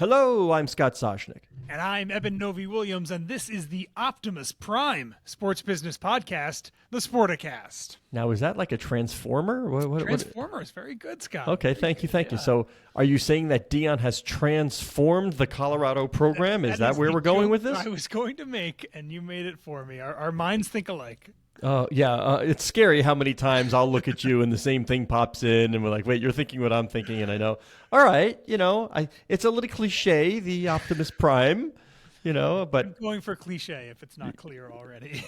Hello, I'm Scott Soshnick. And I'm Eben Novi-Williams, and this is the Optimus Prime Sports Business Podcast, the Sporticast. Now, is that like a transformer? Transformer is very good, Scott. Okay, thank you. So are you saying that Deion has transformed the Colorado program? Is that where we're going with this? I was going to make, and you made it for me. Our minds think alike. It's scary how many times I'll look at you and the same thing pops in and we're like, wait, you're thinking what I'm thinking, and I know. All right, it's a little cliche, the Optimus Prime, but I'm going for cliche if it's not clear already.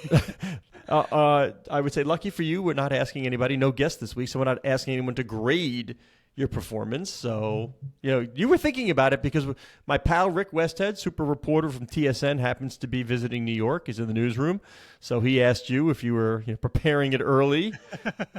I would say lucky for you, we're not asking anybody, no guests this week, so we're not asking anyone to grade your performance. So, you were thinking about it because my pal Rick Westhead, super reporter from TSN, happens to be visiting New York. He's in the newsroom. So he asked you if you were preparing it early.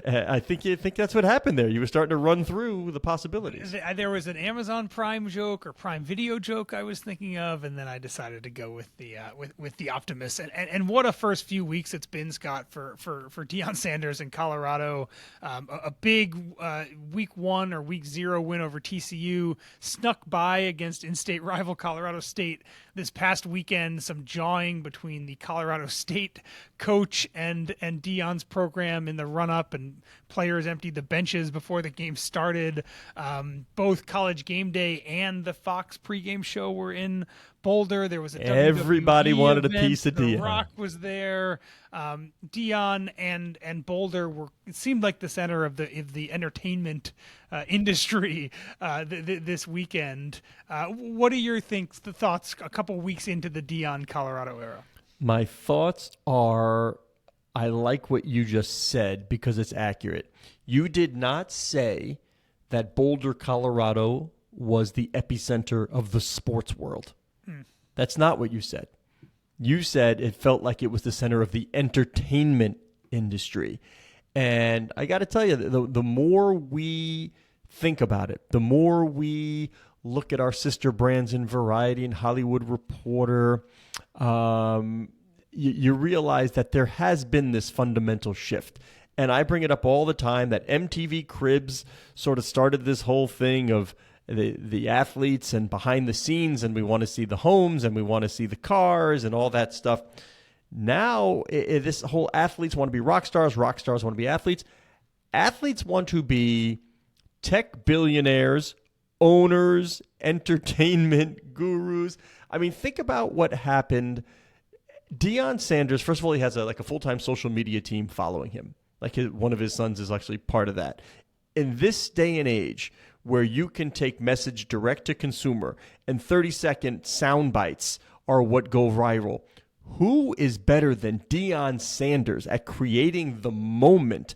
I think that's what happened there. You were starting to run through the possibilities. There was an Amazon Prime joke or Prime Video joke I was thinking of, and then I decided to go with the Optimus. And what a first few weeks it's been, Scott, for Deion Sanders in Colorado. A big week 1 or week 0 win over TCU, snuck by against in-state rival Colorado State this past weekend. Some jawing between the Colorado State coach and Deion's program in the run-up, and players emptied the benches before the game started. Both College Game Day and the Fox pregame show were in Boulder. There was everybody wanted event. A piece of Deion. The Rock was there. Deion and Boulder it seemed like the center of the entertainment industry this weekend. What are your thoughts a couple weeks into the Deion Colorado era? My thoughts are, I like what you just said because it's accurate. You did not say that Boulder, Colorado was the epicenter of the sports world. That's not what you said. You said it felt like it was the center of the entertainment industry. And I got to tell you, the more we think about it, the more we look at our sister brands in Variety and Hollywood Reporter, you realize that there has been this fundamental shift. And I bring it up all the time that MTV Cribs sort of started this whole thing of the athletes and behind the scenes, and we want to see the homes and we want to see the cars and all that stuff. Now, this whole athletes want to be rock stars want to be athletes. Athletes want to be tech billionaires, owners, entertainment gurus. I mean, think about what happened. Deion Sanders, first of all, he has a full-time social media team following him. One of his sons is actually part of that. In this day and age, where you can take message direct to consumer and 30-second sound bites are what go viral, who is better than Deion Sanders at creating the moment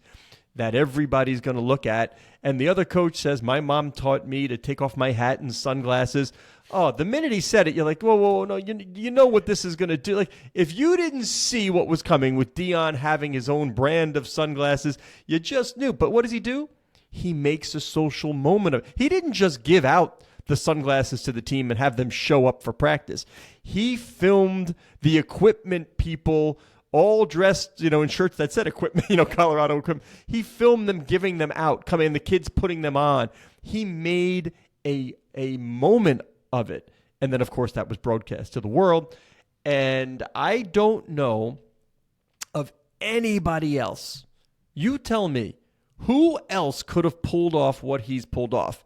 that everybody's going to look at? And the other coach says, my mom taught me to take off my hat and sunglasses. Oh, the minute he said it, you're like, whoa, no, you know what this is going to do. Like, if you didn't see what was coming with Deion having his own brand of sunglasses, you just knew. But what does he do? He makes a social moment of it. He didn't just give out the sunglasses to the team and have them show up for practice. He filmed the equipment people all dressed, in shirts that said equipment, Colorado equipment. He filmed them giving them out, coming, the kids putting them on. He made a moment of it. And then, of course, that was broadcast to the world. And I don't know of anybody else. You tell me, who else could have pulled off what he's pulled off?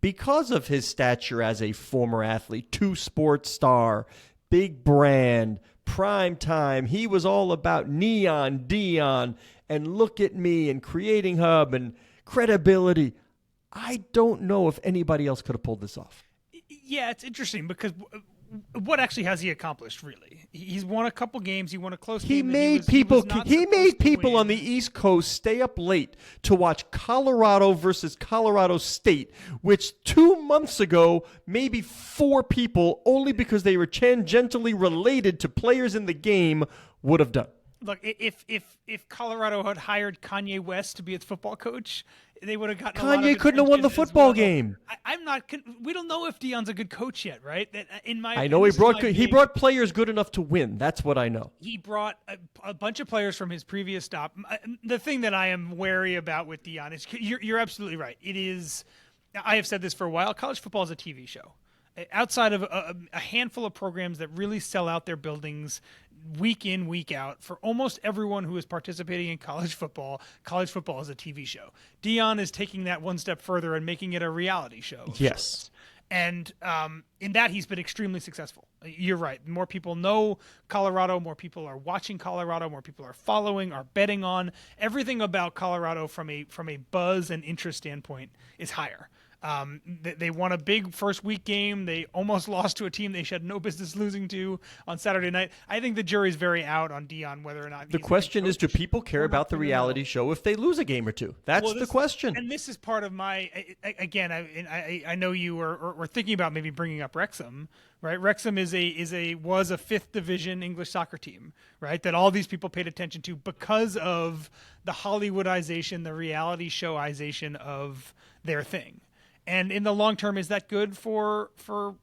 Because of his stature as a former athlete, two-sport star, big brand, prime time, he was all about neon Deion and look at me and creating hub and credibility. I don't know if anybody else could have pulled this off. Yeah, it's interesting because what actually has he accomplished, really? He's won a couple games. He won a close game. He made people on the East Coast stay up late to watch Colorado versus Colorado State, which 2 months ago, maybe 4 people, only because they were tangentially related to players in the game, would have done. Look, if Colorado had hired Kanye West to be its football coach, they would have gotten. Kanye couldn't have won the football game. I'm not. We don't know if Deion's a good coach yet, right? I know he brought players good enough to win. That's what I know. He brought a bunch of players from his previous stop. The thing that I am wary about with Deion is you're absolutely right. It is. I have said this for a while. College football is a TV show. outside of a handful of programs that really sell out their buildings week in, week out, for almost everyone who is participating in college football is a TV show. Deion is taking that one step further and making it a reality show. Yes. And in that, he's been extremely successful. You're right. More people know Colorado. More people are watching Colorado. More people are following, are betting on. Everything about Colorado from a buzz and interest standpoint is higher. They won a big first week game. They almost lost to a team they had no business losing to on Saturday night. I think the jury's very out on Deion whether or not. The question is, do people care about the reality show if they lose a game or two? That's the question. And this is part of my. Again, I know you were thinking about maybe bringing up Wrexham. Right, Wrexham was a 5th division English soccer team, right? That all these people paid attention to because of the Hollywoodization, the reality showization of their thing. And in the long term, is that good for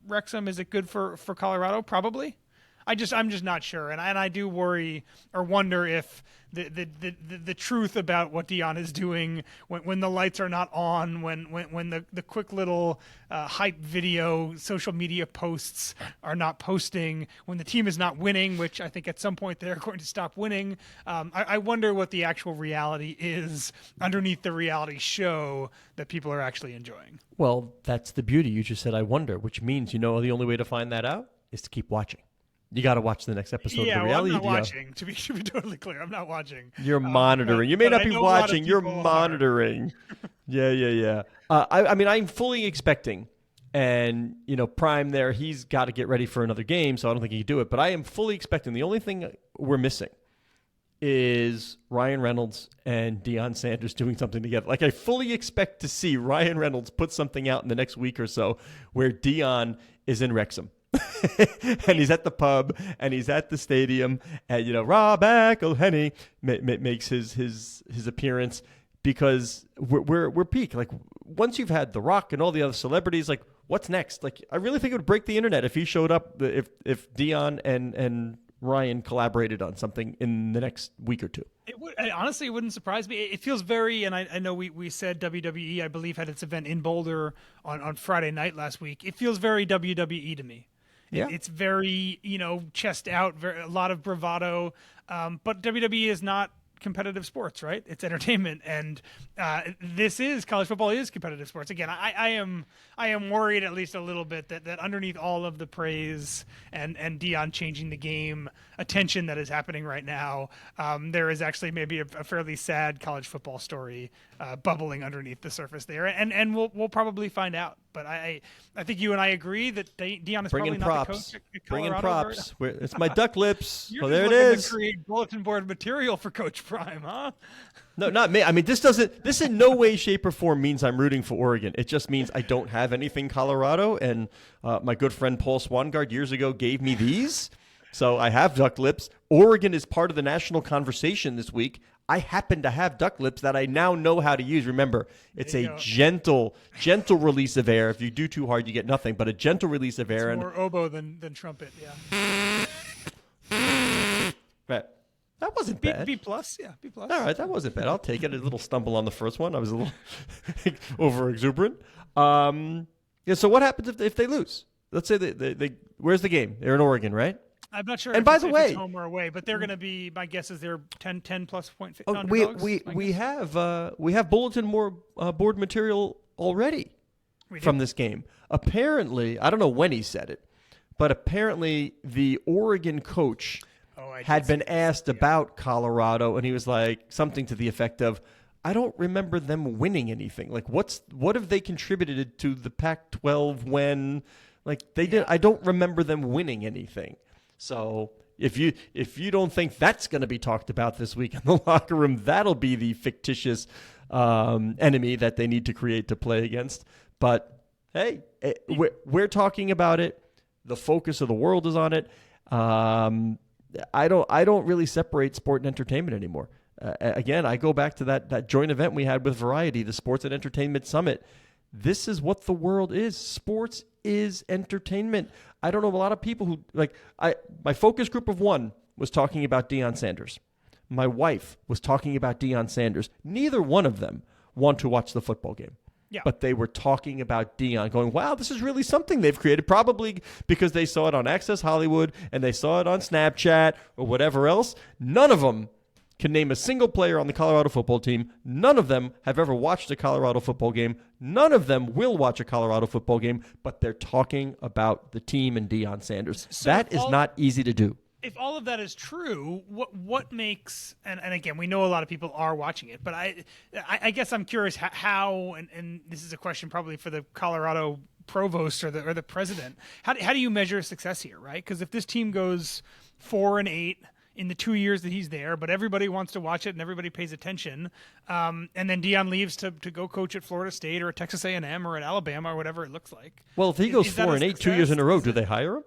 Wrexham? Is it good for Colorado? Probably. I'm just not sure, and I do worry or wonder if the truth about what Deion is doing when the lights are not on, when the quick little hype video social media posts are not posting, when the team is not winning, which I think at some point they're going to stop winning. I wonder what the actual reality is underneath the reality show that people are actually enjoying. Well, that's the beauty. You just said I wonder, which means the only way to find that out is to keep watching. You got to watch the next episode of the reality. I'm not watching. To be totally clear, I'm not watching. You're monitoring. You may not be watching. You're monitoring. Yeah. I'm fully expecting, and Prime there, he's got to get ready for another game, so I don't think he can do it. But I am fully expecting. The only thing we're missing is Ryan Reynolds and Deion Sanders doing something together. Like, I fully expect to see Ryan Reynolds put something out in the next week or so where Deion is in Wrexham. And he's at the pub and he's at the stadium, and Rob McElhenney makes his appearance, because we're peak. Like, once you've had The Rock and all the other celebrities, like, what's next? Like, I really think it would break the internet if he showed up, if Deion and Ryan collaborated on something in the next week or two. Honestly, it wouldn't surprise me. It feels very, and I know we said WWE, I believe, had its event in Boulder on Friday night last week. It feels very WWE to me. Yeah. It's very, chest out, a lot of bravado. But WWE is not competitive sports, right? It's entertainment, and college football is competitive sports. Again, I am worried at least a little bit that underneath all of the praise and Deion changing the game attention that is happening right now, there is actually maybe a fairly sad college football story bubbling underneath the surface there, and we'll probably find out. But I think you and I agree that Deion is probably not the coach at Colorado. Bring in props. It's my duck lips. You're there it is. To create bulletin board material for Coach Prime, huh? No, not me. I mean, this in no way, shape, or form means I'm rooting for Oregon. It just means I don't have anything Colorado, and my good friend Paul Swangard years ago gave me these, so I have duck lips. Oregon is part of the national conversation this week. I happen to have duck lips that I now know how to use. Remember, it's a gentle release of air. If you do too hard, you get nothing, but a gentle release of air. It's more oboe than trumpet, yeah. Right. That wasn't bad. B plus, yeah, B plus. All right, that wasn't bad. I'll take it. A little stumble on the first one. I was a little over exuberant. So what happens if they lose? Let's say they where's the game? They're in Oregon, right? I'm not sure. And by the way, it's home or away, but they're going to be. My guess is they're 10 plus point. We have bulletin board material already from this game. Apparently, I don't know when he said it, but apparently the Oregon coach had been asked about Colorado, and he was like something to the effect of, "I don't remember them winning anything. Like, what have they contributed to the Pac-12 when like they did? I don't remember them winning anything." So if you don't think that's going to be talked about this week in the locker room, that'll be the fictitious enemy that they need to create to play against. But hey, we're talking about it. The focus of the world is on it. I don't really separate sport and entertainment anymore. Again, I go back to that joint event we had with Variety, the Sports and Entertainment Summit. This is what the world is. Sports is entertainment. I don't know a lot of people who my focus group of one was talking about Deion Sanders. My wife was talking about Deion Sanders. Neither one of them want to watch the football game. Yeah. But they were talking about Deion, going, wow, this is really something they've created, probably because they saw it on Access Hollywood and they saw it on Snapchat or whatever else. None of them can name a single player on the Colorado football team. None of them have ever watched a Colorado football game. None of them will watch a Colorado football game, but they're talking about the team and Deion Sanders. So that is not easy to do. If all of that is true, what makes and again, we know a lot of people are watching it, but I guess I'm curious how and this is a question probably for the Colorado provost or the president. How do you measure success here, right? Because if this team goes 4-8 in the 2 years that he's there, but everybody wants to watch it and everybody pays attention, and then Deion leaves to go coach at Florida State or at Texas A&M or at Alabama or whatever it looks like. Well, if he goes 4-8 2 years in a row, do they hire him?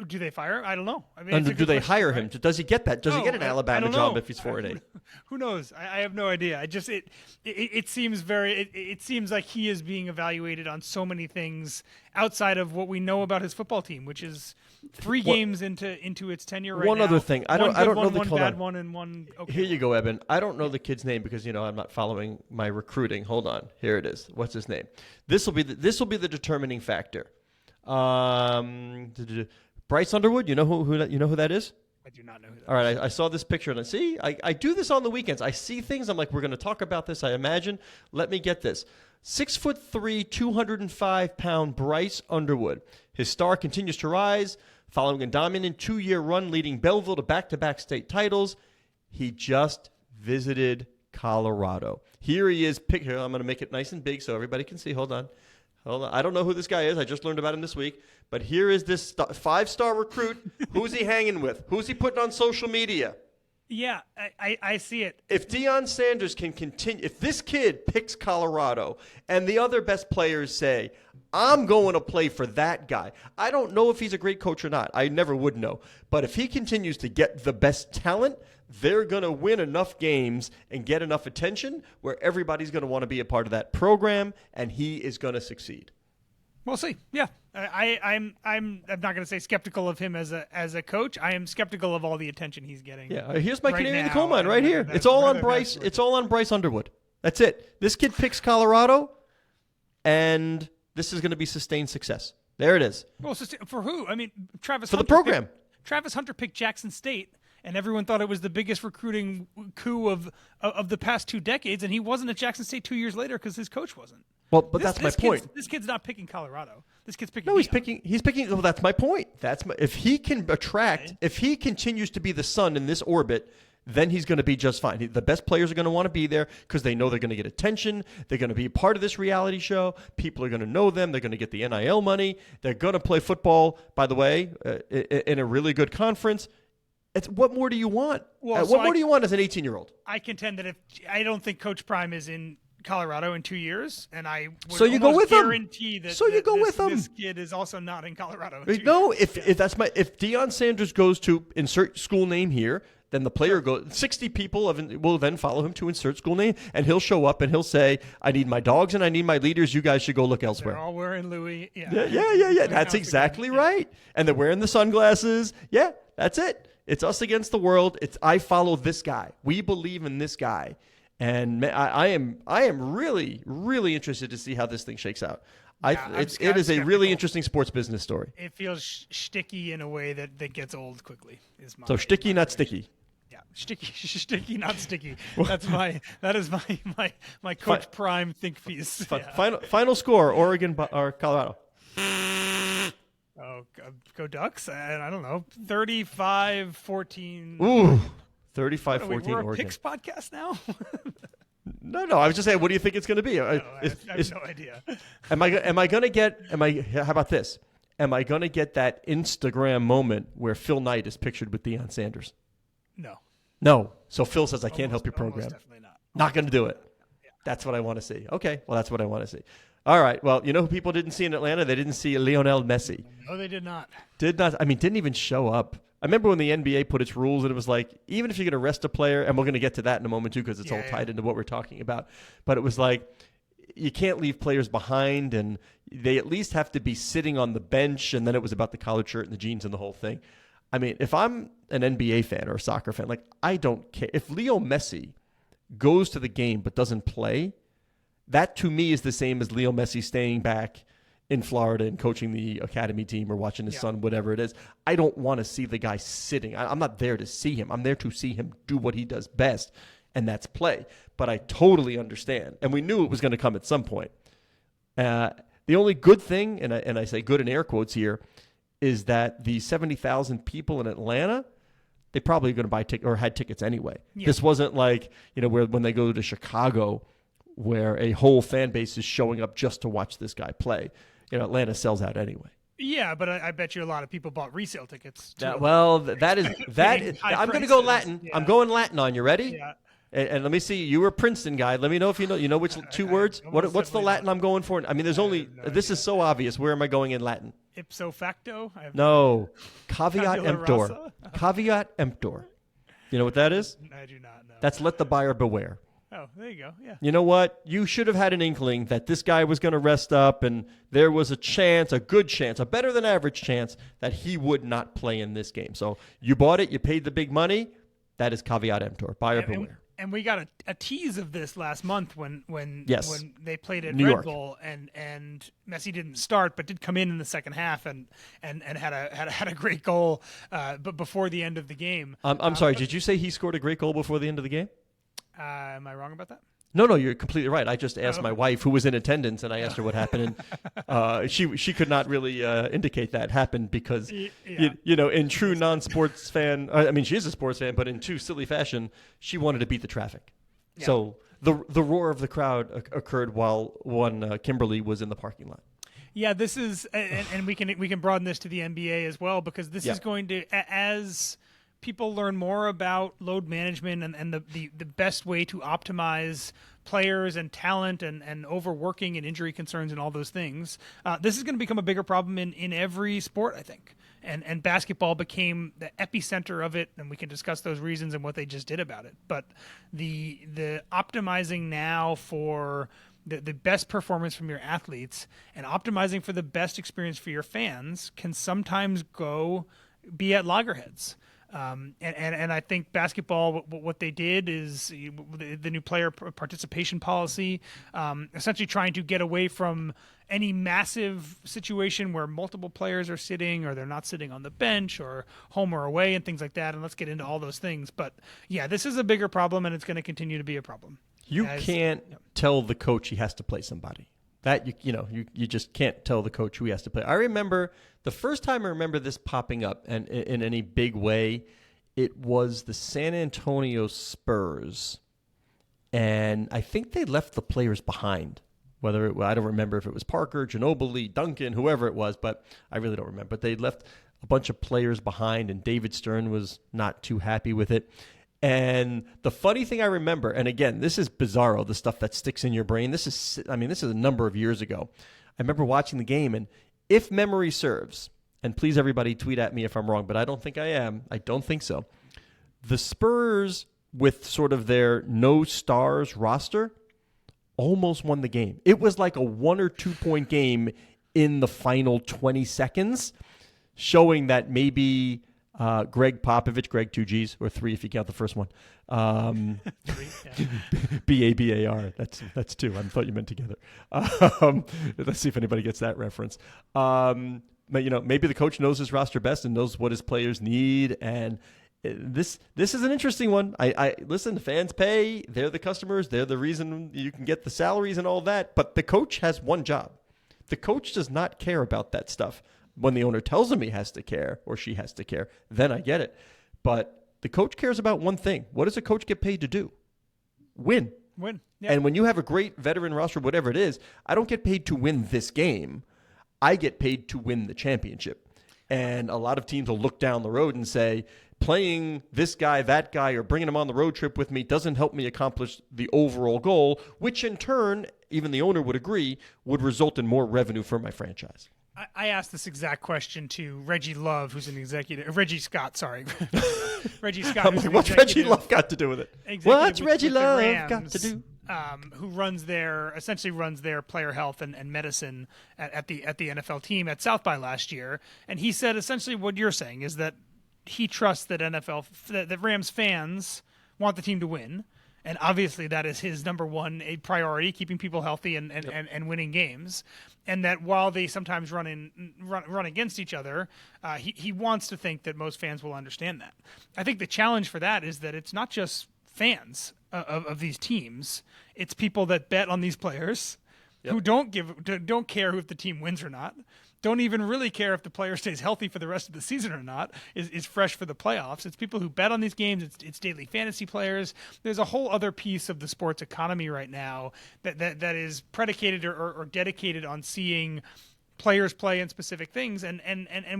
Do they fire him? I don't know. I mean, do they hire him? Right? Does he get that? Does he get an Alabama job if he's 4-8? Who knows? I have no idea. It seems it seems like he is being evaluated on so many things outside of what we know about his football team, which is 3 games into its tenure right now. One other thing, I don't know the one bad one and one. Okay. Here you go, Eben. I don't know the kid's name because I'm not following my recruiting. Hold on, here it is. What's his name? This will be the determining factor. Bryce Underwood, you know who that is? I do not know who that is. All right, I saw this picture and I do this on the weekends. I see things. I'm like, we're going to talk about this, I imagine. Let me get this. 6'3", 205-pound Bryce Underwood. His star continues to rise, following a dominant 2-year run leading Belleville to back-to-back state titles. He just visited Colorado. Here he is. Here, I'm going to make it nice and big so everybody can see. Hold on. I don't know who this guy is. I just learned about him this week. But here is this 5-star recruit. Who's he hanging with? Who's he putting on social media? Yeah, I see it. If Deion Sanders can continue, if this kid picks Colorado and the other best players say, I'm going to play for that guy. I don't know if he's a great coach or not. I never would know. But if he continues to get the best talent, they're going to win enough games and get enough attention where everybody's going to want to be a part of that program, and he is going to succeed. We'll see. Yeah, I'm not going to say skeptical of him as a coach. I am skeptical of all the attention he's getting. Yeah, here's my canary in the coal mine right here. It's all on Bryce. It's all on Bryce Underwood. That's it. This kid picks Colorado, and this is going to be sustained success. There it is. Well, for who? I mean, Travis for Hunter the program. Travis Hunter picked Jackson State, and everyone thought it was the biggest recruiting coup of the past 2 decades, and he wasn't at Jackson State 2 years later because his coach wasn't. Well, but that's my point. This kid's not picking Colorado. This kid's picking. No, he's picking. Well, that's my point. If he can attract, if he continues to be the sun in this orbit, then he's going to be just fine. The best players are going to want to be there because they know they're going to get attention. They're going to be part of this reality show. People are going to know them. They're going to get the NIL money. They're going to play football, by the way, in a really good conference. What more do you want? Well, what more do you want as an 18-year-old? I contend that I don't think Coach Prime is in Colorado in 2 years, and I would so you go with guarantee him. that So you go with him. This kid is also not in Colorado. No, if Deion Sanders goes to insert school name here, then the player goes. 60 people will then follow him to insert school name, and he'll show up and he'll say, "I need my dogs and I need my leaders. You guys should go look elsewhere." They're all wearing Louis. Yeah. That's exactly right. And they're wearing the sunglasses. Yeah, that's it. It's us against the world. I follow this guy. We believe in this guy. And I am really, really interested to see how this thing shakes out. It is a really interesting sports business story. It feels shticky in a way that gets old quickly. So shticky, not sticky. Yeah, shticky, not sticky. That is my Coach Prime think piece. Yeah. Final score: Oregon or Colorado. Oh, go Ducks! And I don't know, 35-14. Ooh. 35-14 We're a Oregon. Picks podcast now? No. I was just saying, what do you think it's going to be? I have no idea. How about this? Am I going to get that Instagram moment where Phil Knight is pictured with Deion Sanders? No. So Phil says, I can't help your program. Definitely not. Not going to do it. Yeah. That's what I want to see. Okay. Well, that's what I want to see. All right. Well, you know who people didn't see in Atlanta? They didn't see Lionel Messi. No, they did not. Didn't even show up. I remember when the NBA put its rules and it was like, even if you're going to rest a player, and we're going to get to that in a moment too because it's all tied into what we're talking about, but it was like you can't leave players behind and they at least have to be sitting on the bench, and then it was about the collared shirt and the jeans and the whole thing. I mean, if I'm an NBA fan or a soccer fan, like I don't care. If Leo Messi goes to the game but doesn't play, That to me is the same as Leo Messi staying back in Florida and coaching the academy team or watching his son, whatever it is. I don't want to see the guy sitting. I'm not there to see him. I'm there to see him do what he does best, and that's play. But I totally understand. And we knew it was going to come at some point. The only good thing, and I say good in air quotes here, is that the 70,000 people in Atlanta, they probably going to buy tickets or had tickets anyway. Yeah. This wasn't like, where when they go to Chicago, where a whole fan base is showing up just to watch this guy play. Atlanta sells out anyway. Yeah, but I bet you a lot of people bought resale tickets. That is. I'm going to go Latin. Yeah. I'm going Latin on you. Ready? Yeah. And let me see. You were a Princeton guy. Let me know if you know. You know which two words? What's the Latin I'm going for? I mean, there's only. This is so obvious. Where am I going in Latin? Ipso facto. No. Caveat emptor. Caveat emptor. You know what that is? I do not know. That's let the buyer beware. Oh, there you go. Yeah. You know what? You should have had an inkling that this guy was going to rest up, and there was a chance, a good chance, a better than average chance that he would not play in this game. So you bought it. You paid the big money. That is caveat emptor. Buyer beware. And we got a tease of this last month when they played at New Red York. Bull and Messi didn't start but did come in the second half and had a great goal but before the end of the game. I'm sorry. Did you say he scored a great goal before the end of the game? Am I wrong about that? No, you're completely right. I just asked my wife, who was in attendance, and I asked her what happened, and she could not really indicate that happened because, in true non-sports fan, she is a sports fan, but in true silly fashion, she wanted to beat the traffic. Yeah. So the roar of the crowd occurred while Kimberly was in the parking lot. Yeah, this is, and we can broaden this to the NBA as well, because this is going to, as people learn more about load management and the best way to optimize players and talent and overworking and injury concerns and all those things. This is going to become a bigger problem in every sport, I think. And basketball became the epicenter of it, and we can discuss those reasons and what they just did about it. But the optimizing now for the best performance from your athletes and optimizing for the best experience for your fans can sometimes be at loggerheads. And I think basketball, what they did is the new player participation policy, essentially trying to get away from any massive situation where multiple players are sitting or they're not sitting on the bench or home or away and things like that. And let's get into all those things. But yeah, this is a bigger problem and it's going to continue to be a problem. You can't tell the coach he has to play somebody. That you just can't tell the coach who he has to play. I remember the first time I remember this popping up, and in any big way, it was the San Antonio Spurs, and I think they left the players behind. I don't remember if it was Parker, Ginobili, Duncan, whoever it was, but I really don't remember. But they left a bunch of players behind, and David Stern was not too happy with it. And the funny thing I remember, and again, this is bizarro, the stuff that sticks in your brain. This is a number of years ago. I remember watching the game, and if memory serves, and please everybody tweet at me if I'm wrong, but I don't think I am. I don't think so. The Spurs, with sort of their no stars roster, almost won the game. It was like a 1 or 2 point game in the final 20 seconds, showing that maybe Greg Popovich, Greg 2 G's, or 3 if you count the first one. 3, yeah. BABAR. That's 2. I thought you meant together. Let's see if anybody gets that reference. But maybe the coach knows his roster best and knows what his players need. And this is an interesting one. I listen. The fans pay. They're the customers. They're the reason you can get the salaries and all that. But the coach has one job. The coach does not care about that stuff. When the owner tells him he has to care or she has to care, then I get it. But the coach cares about one thing. What does a coach get paid to do? Win. Win. Yeah. And when you have a great veteran roster, whatever it is, I don't get paid to win this game. I get paid to win the championship. And a lot of teams will look down the road and say, playing this guy, that guy, or bringing him on the road trip with me doesn't help me accomplish the overall goal, which in turn, even the owner would agree, would result in more revenue for my franchise. I asked this exact question to Reggie Love, who's an executive. Reggie Scott, sorry. Reggie Scott. I'm like, what's Reggie Love got to do with it? What's Reggie Love got to do? Who essentially runs their player health and medicine at the NFL team at South by last year. And he said essentially what you're saying is that he trusts that that Rams fans want the team to win. And obviously that is his number one a priority, keeping people healthy and winning games. And that while they sometimes run against each other, he wants to think that most fans will understand that. I think the challenge for that is that it's not just fans of these teams. It's people that bet on these players who don't care if the team wins or not. Don't even really care if the player stays healthy for the rest of the season or not, is fresh for the playoffs. It's people who bet on these games. It's daily fantasy players. There's a whole other piece of the sports economy right now that is predicated or dedicated on seeing players play in specific things, and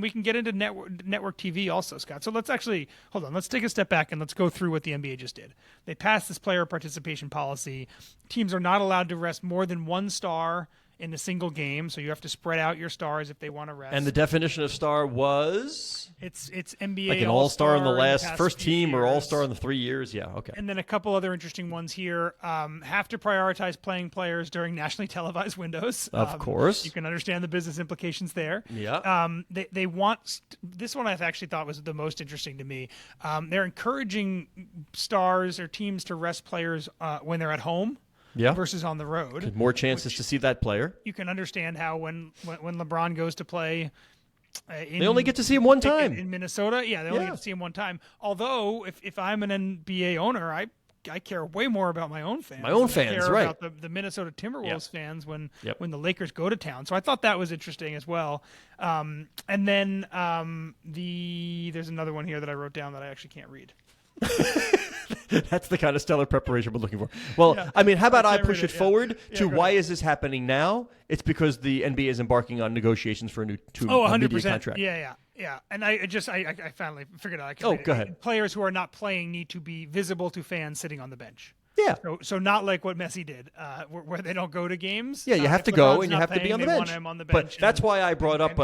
we can get into network TV also, Scott. So let's actually hold on. Let's take a step back and let's go through what the NBA just did. They passed this player participation policy. Teams are not allowed to rest more than one star in a single game, so you have to spread out your stars if they want to rest. And the definition of star was? It's NBA like an all-star in the last first team years. Or all-star in the 3 years? Yeah, okay. And then a couple other interesting ones here. Have to prioritize playing players during nationally televised windows. Of course. You can understand the business implications there. Yeah. They want this one I actually thought was the most interesting to me. They're encouraging stars or teams to rest players when they're at home. Yeah. Versus on the road. More chances to see that player. You can understand how when LeBron goes to play, they only get to see him one time in Minnesota. Yeah, they only get to see him one time. Although, if I'm an NBA owner, I care way more about my own fans. My own fans, I care right? About the Minnesota Timberwolves fans when the Lakers go to town. So I thought that was interesting as well. And then there's another one here that I wrote down that I actually can't read. That's the kind of stellar preparation we're looking for. Well, I mean, how about I push it forward to why is this happening now? It's because the NBA is embarking on negotiations for a new media contract. Yeah. And I finally figured out. Go ahead. Players who are not playing need to be visible to fans sitting on the bench. Yeah. So not like what Messi did, where they don't go to games. Yeah, you have to go and you have to be on the bench. But that's why I brought up,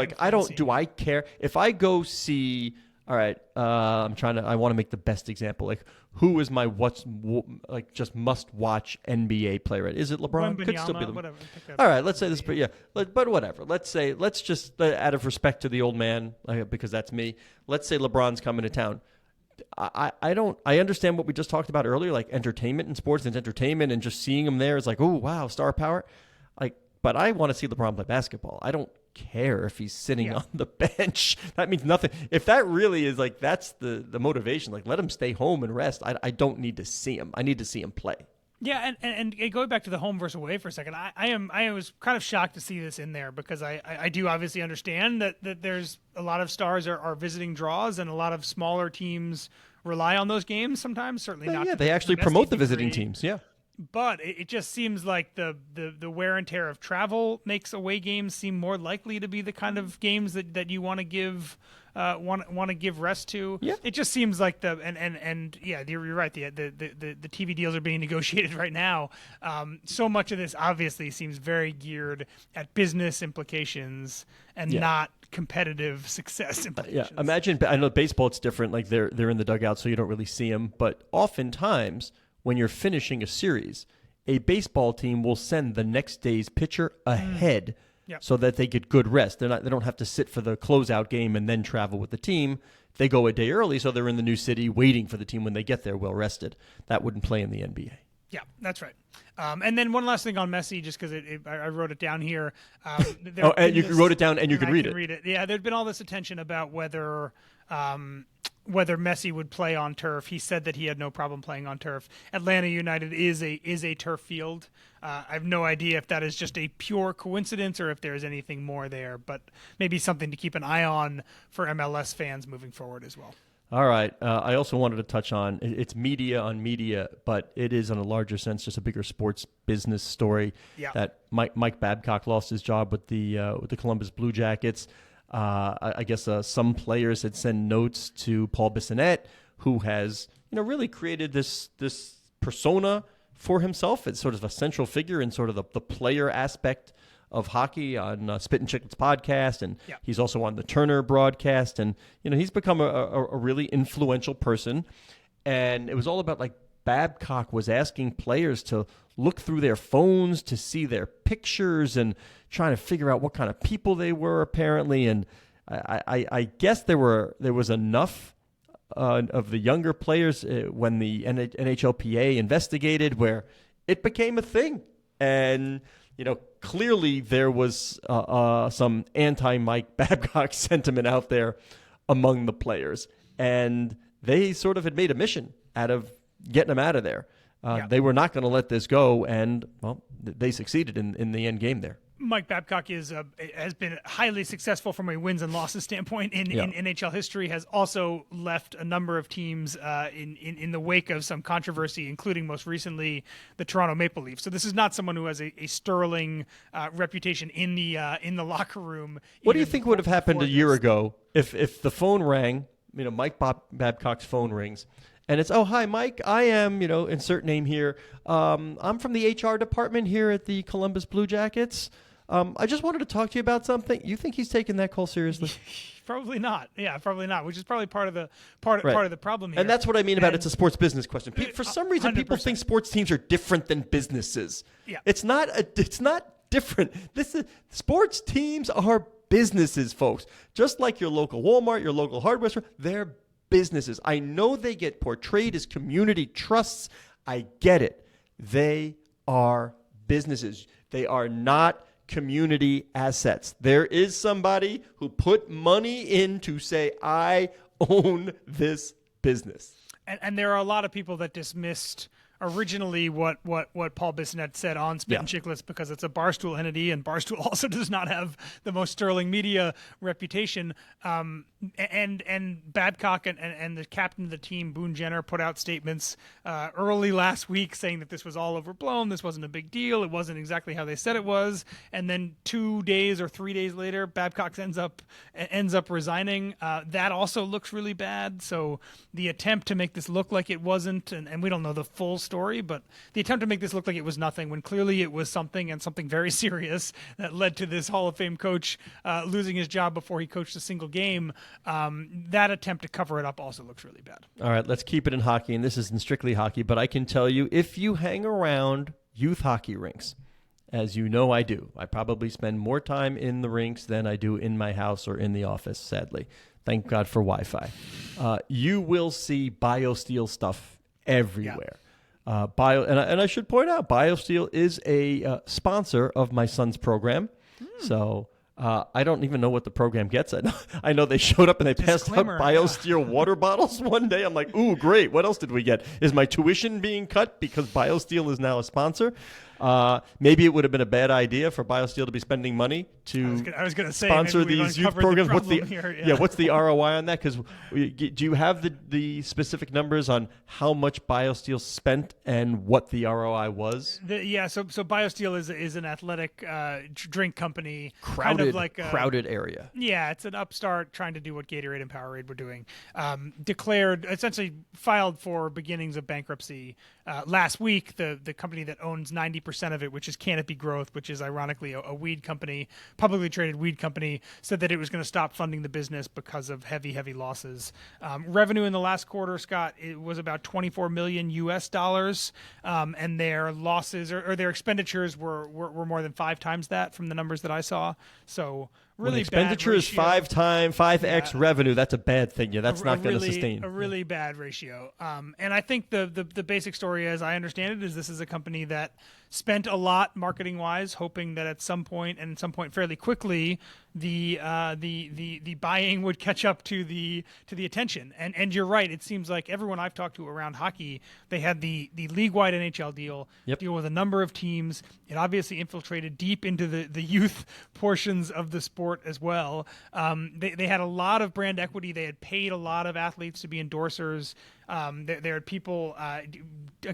do I care? If I go see, all right, I want to make the best example. Like, who is my just must-watch NBA player? Is it LeBron? Could still be whatever. All right, let's say this, but whatever. Let's just, out of respect to the old man, because that's me, let's say LeBron's coming to town. I understand what we just talked about earlier, like entertainment and sports and entertainment, and just seeing him there is like, oh, wow, star power. But I want to see LeBron play basketball. I don't care if he's sitting on the bench. That means nothing. If that really is that's the motivation, let him stay home and rest. I don't need to see him. I need to see him play. Yeah, and going back to the home versus away for a second, I was kind of shocked to see this in there because I do obviously understand that there's a lot of stars are visiting draws and a lot of smaller teams rely on those games sometimes. Certainly not. Yeah, they actually promote the visiting teams. Yeah. But it just seems like the wear and tear of travel makes away games seem more likely to be the kind of games that you want to give rest to. Yeah. It just seems like you're right. The TV deals are being negotiated right now. So much of this obviously seems very geared at business implications and not competitive success implications. Yeah. Imagine, I know baseball it's different. Like they're in the dugout, so you don't really see them. But oftentimes, when you're finishing a series, a baseball team will send the next day's pitcher ahead so that they get good rest. They don't have to sit for the closeout game and then travel with the team. They go a day early, so they're in the new city waiting for the team when they get there well rested. That wouldn't play in the NBA. Yeah, that's right. And then one last thing on Messi, just because I wrote it down here. And you wrote it down and you can read it. Yeah, there's been all this attention about whether Messi would play on turf. He said that he had no problem playing on turf. Atlanta United is a turf field. I have no idea if that is just a pure coincidence or if there's anything more there, but maybe something to keep an eye on for MLS fans moving forward as well. All right. I also wanted to touch on it's media on media, but it is in a larger sense just a bigger sports business story. Yeah. That Mike Babcock lost his job with the Columbus Blue Jackets. I guess some players had sent notes to Paul Bissonnette, who has really created this persona for himself as sort of a central figure in sort of the player aspect of hockey on Spit and Chicklets podcast, and he's also on the Turner broadcast, and he's become a really influential person. And it was all about Babcock was asking players to look through their phones to see their pictures and trying to figure out what kind of people they were apparently. And I guess there was enough of the younger players when the NHLPA investigated, where it became a thing. And, clearly there was some anti-Mike Babcock sentiment out there among the players. And they sort of had made a mission out of getting him out of there. They were not going to let this go, and, well, they succeeded in the end game there. Mike Babcock has been highly successful from a wins and losses standpoint in NHL history, has also left a number of teams in the wake of some controversy, including most recently the Toronto Maple Leafs. So this is not someone who has a sterling reputation in the locker room. What do you think would have happened a year ago if the phone rang, Mike Babcock's phone rings, and it's, oh, hi, Mike, I am, insert name here. I'm from the HR department here at the Columbus Blue Jackets. I just wanted to talk to you about something. You think he's taking that call seriously? Probably not. Yeah, probably not. Which is probably part of the problem here. And that's what I mean about it's a sports business question. For some reason, 100%. People think sports teams are different than businesses. Yeah, it's not different. Sports teams are businesses, folks. Just like your local Walmart, your local hardware store, they're businesses. I know they get portrayed as community trusts. I get it. They are businesses. They are not community assets. There is somebody who put money in to say, I own this business. And there are a lot of people that dismissed originally what Paul Bissonnette said on Spit and Chicklets because it's a Barstool entity, and Barstool also does not have the most sterling media reputation. And Babcock and the captain of the team, Boone Jenner, put out statements early last week saying that this was all overblown, this wasn't a big deal, it wasn't exactly how they said it was. And then 2 days or 3 days later, Babcock ends up resigning. That also looks really bad. So the attempt to make this look like it wasn't, and we don't know the full story, but the attempt to make this look like it was nothing when clearly it was something, and something very serious that led to this Hall of Fame coach losing his job before he coached a single game. That attempt to cover it up also looks really bad. All right, let's keep it in hockey, and this isn't strictly hockey, but I can tell you, if you hang around youth hockey rinks, as you know I do, I probably spend more time in the rinks than I do in my house or in the office, sadly. Thank God for Wi-Fi. You will see BioSteel stuff everywhere. And I should point out, BioSteel is a sponsor of my son's program. So I don't even know what the program gets. I know they showed up and they passed out BioSteel water bottles one day. I'm like, ooh, great. What else did we get? Is my tuition being cut because BioSteel is now a sponsor? Maybe it would have been a bad idea for BioSteel to be spending money to sponsor these youth programs. What's the ROI on that? Because do you have the specific numbers on how much BioSteel spent and what the ROI was? So BioSteel is an athletic drink company, crowded area. Yeah, it's an upstart trying to do what Gatorade and Powerade were doing. Essentially filed for beginnings of bankruptcy last week. The company that owns 90% of it, which is Canopy Growth, which is ironically a weed company, publicly traded weed company, said that it was going to stop funding the business because of heavy losses. Revenue in the last quarter, Scott, it was about $24 million US, and their losses or their expenditures were more than 5 times that from the numbers that I saw. So really, when expenditure is 5x revenue. That's a bad thing. Yeah, that's not going to sustain. A really bad ratio. And I think the basic story, as I understand it, is this is a company that spent a lot marketing wise, hoping that at some point fairly quickly, the buying would catch up to the attention. And you're right. It seems like everyone I've talked to around hockey, they had the league-wide NHL deal with a number of teams. It obviously infiltrated deep into the youth portions of the sport as well. They had a lot of brand equity. They had paid a lot of athletes to be endorsers. There are people,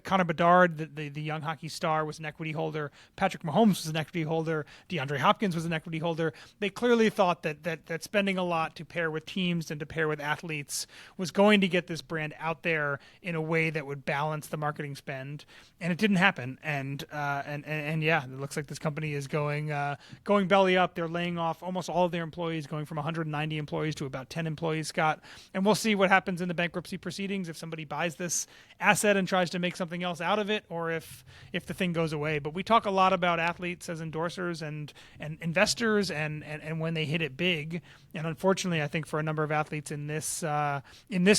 Connor Bedard, the young hockey star, was an equity holder. Patrick Mahomes was an equity holder. DeAndre Hopkins was an equity holder. They clearly thought that spending a lot to pair with teams and to pair with athletes was going to get this brand out there in a way that would balance the marketing spend, and it didn't happen. And it looks like this company is going belly up. They're laying off almost all of their employees, going from 190 employees to about 10 employees, Scott. And we'll see what happens in the bankruptcy proceedings if somebody buys this asset and tries to make something else out of it, or if the thing goes away. But we talk a lot about athletes as endorsers and investors, and and when they hit it big. And unfortunately, I think for a number of athletes in this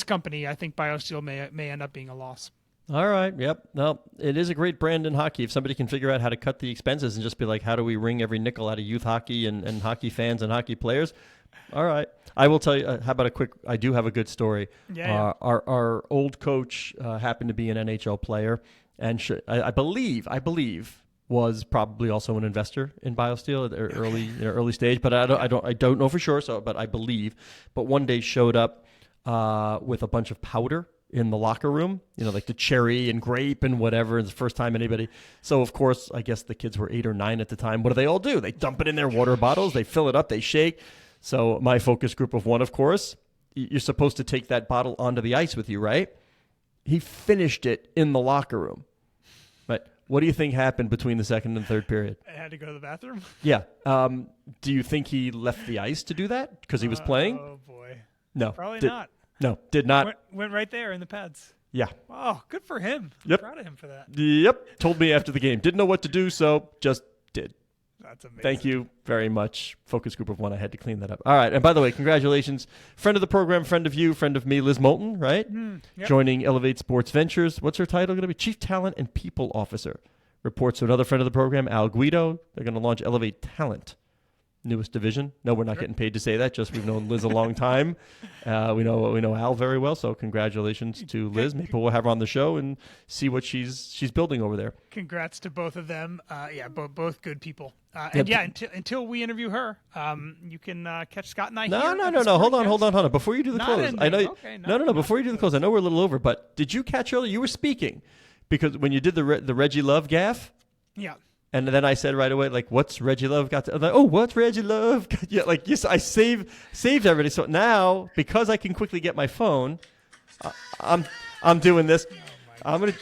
company, I think BioSteel may end up being a loss. All right. Yep. No, it is a great brand in hockey. If somebody can figure out how to cut the expenses and just be like, how do we wring every nickel out of youth hockey and hockey fans and hockey players? All right. I will tell you, how about I do have a good story. Yeah. Our old coach happened to be an NHL player, and I believe was probably also an investor in BioSteel at the early stage, but I don't know for sure. But I believe. But one day showed up with a bunch of powder in the locker room, like the cherry and grape and whatever. It's the first time anybody. So, of course, I guess the kids were 8 or 9 at the time. What do they all do? They dump it in their water bottles. They fill it up. They shake. So my focus group of 1, of course, you're supposed to take that bottle onto the ice with you, right? He finished it in the locker room. But what do you think happened between the second and third period? I had to go to the bathroom? Yeah. Do you think he left the ice to do that because he was playing? Oh, boy. No. Probably not. No, did not. Went right there in the pads. Yeah. Oh, good for him. Yep. I'm proud of him for that. Yep. Told me after the game. Didn't know what to do, so just did. That's amazing. Thank you very much. Focus group of 1. I had to clean that up. All right. And by the way, congratulations. Friend of the program, friend of you, friend of me, Liz Moulton, right? Yep. Joining Elevate Sports Ventures. What's her title going to be? Chief Talent and People Officer. Reports to another friend of the program, Al Guido. They're going to launch Elevate Talent. Newest division. No, we're not getting paid to say that. Just we've known Liz a long time. We know Al very well. So congratulations to Liz. Maybe we'll have her on the show and see what she's building over there. Congrats to both of them. Both good people. Until we interview her, you can catch Scott and I. No. Hold on. Before you do the close, I know. Okay, no. Before you do the close, I know we're a little over, but did you catch earlier? You were speaking because when you did the Reggie Love gaffe. Yeah. And then I said right away, like, what's Reggie Love got to? I'm like, oh, what's Reggie Love? Yeah, like, yes, I saved everybody. So now, because I can quickly get my phone, I'm doing this.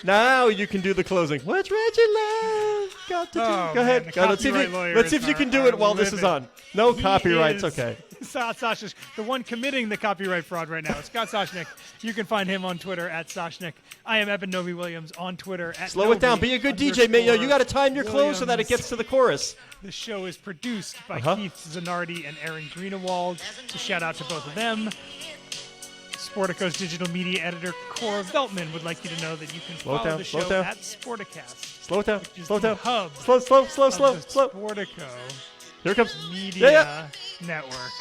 Now you can do the closing. What's Reggie Love got to do? Go ahead. Let's see if you can do it while this is on. No copyrights. Okay. Sashnik, the one committing the copyright fraud right now. Scott Sashnik. You can find him on Twitter at Sashnik. I am Eben Novi Williams on Twitter at Slow it down. Be a good DJ, man. You got to time your close so that it gets to the chorus. The show is produced by Keith Zanardi and Aaron Greenewald. So shout out to both of them. Sportico's digital media editor, Cora Veltman, would like you to know that you can follow the show at Sporticast. Slow it down. Slow it down. Hub slow. Sportico Here it comes. Media Network.